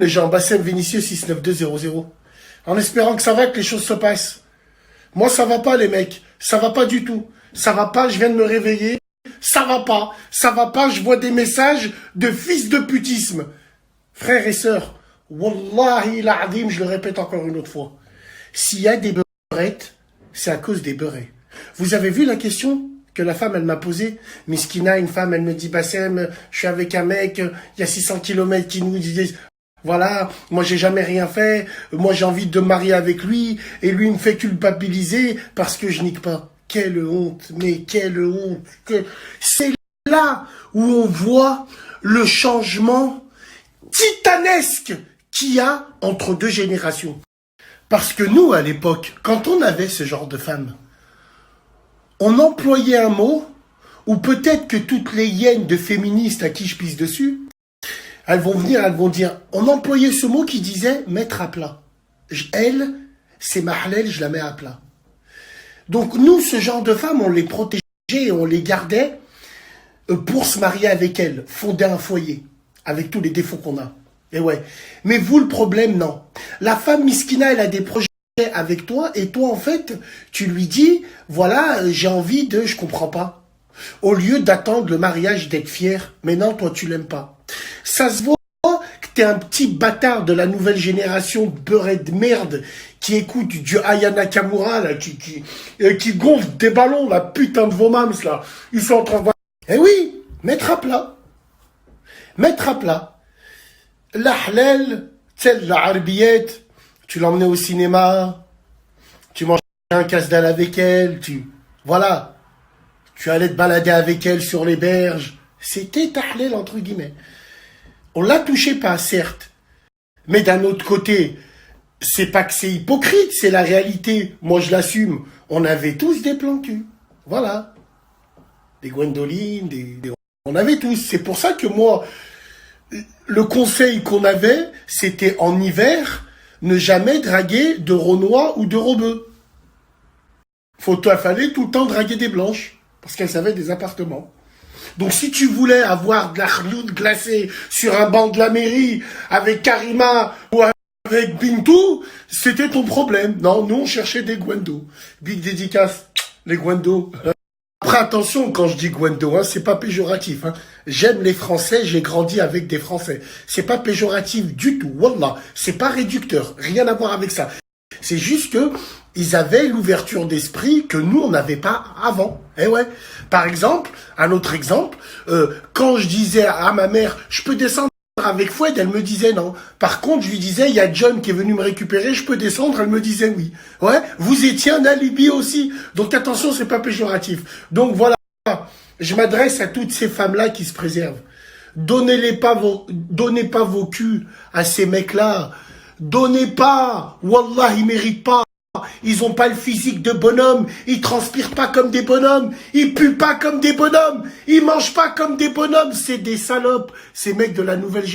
Les gens, Bassem Vinicius 69200. En espérant que ça va, que les choses se passent. Moi, ça va pas, les mecs. Ça va pas du tout. Ça va pas, je viens de me réveiller. Ça va pas. Ça va pas, je vois des messages de fils de putisme. Frères et sœurs, Wallahi l'Adim, je le répète encore une autre fois. S'il y a des beurrettes, c'est à cause des beurrés. Vous avez vu la question que la femme, elle m'a posée? Miskina, une femme, elle me dit, Bassem, je suis avec un mec, il y a 600 kilomètres qui nous disent, voilà, moi j'ai jamais rien fait, moi j'ai envie de me marier avec lui, et lui me fait culpabiliser parce que je nique pas. Quelle honte, mais quelle honte. C'est là où on voit le changement titanesque qu'il y a entre deux générations. Parce que nous, à l'époque, quand on avait ce genre de femme, on employait un mot, ou peut-être que toutes les hyènes de féministes à qui je pisse dessus, elles vont venir, elles vont dire, on employait ce mot qui disait mettre à plat. Elle, c'est ma halal, je la mets à plat. Donc nous, ce genre de femmes, on les protégeait et on les gardait pour se marier avec elles, fonder un foyer, avec tous les défauts qu'on a. Et ouais. Mais vous, le problème, non. La femme miskina, elle a des projets avec toi, et toi, en fait, tu lui dis, voilà, j'ai envie de, je comprends pas. Au lieu d'attendre le mariage, d'être fier, mais non, toi, tu l'aimes pas. Ça se voit que t'es un petit bâtard de la nouvelle génération beurré de merde qui écoute du Aya Nakamura, là, qui gonfle des ballons, la putain de vos mams, là. Ils sont en train de voir. Eh oui, mettre à plat. Mettre à plat. La halal, la arbillette, tu l'emmenais au cinéma, tu mangeais un casse-dalle avec elle, voilà, tu allais te balader avec elle sur les berges. C'était ta halal, entre guillemets. On la touchait pas, certes. Mais d'un autre côté, c'est pas que c'est hypocrite, c'est la réalité. Moi, je l'assume. On avait tous des plans cul. Voilà. Des Gwendolyn, on avait tous. C'est pour ça que moi, le conseil qu'on avait, c'était en hiver, ne jamais draguer de Renois ou de Rebeu. Fallait tout le temps draguer des blanches, parce qu'elles avaient des appartements. Donc si tu voulais avoir de la khloud glacée sur un banc de la mairie avec Karima ou avec Bintou, c'était ton problème. Non, nous on cherchait des Gwendo. Big dédicace, les Gwendo. Après attention, quand je dis Gwendo, hein, c'est pas péjoratif. Hein. J'aime les Français, j'ai grandi avec des Français. C'est pas péjoratif du tout, wallah. C'est pas réducteur, rien à voir avec ça. C'est juste que ils avaient l'ouverture d'esprit que nous, on n'avait pas avant. Eh ouais. Par exemple, un autre exemple, quand je disais à ma mère, je peux descendre avec Foued, elle me disait non. Par contre, je lui disais, il y a John qui est venu me récupérer, je peux descendre, elle me disait oui. Ouais, vous étiez un alibi aussi. Donc attention, c'est pas péjoratif. Donc voilà, je m'adresse à toutes ces femmes-là qui se préservent. Donnez pas vos culs à ces mecs-là. Donnez pas. Wallah, ils méritent pas. Ils ont pas le physique de bonhomme, ils transpirent pas comme des bonhommes, ils puent pas comme des bonhommes, ils mangent pas comme des bonhommes, c'est des salopes, ces mecs de la nouvelle génération.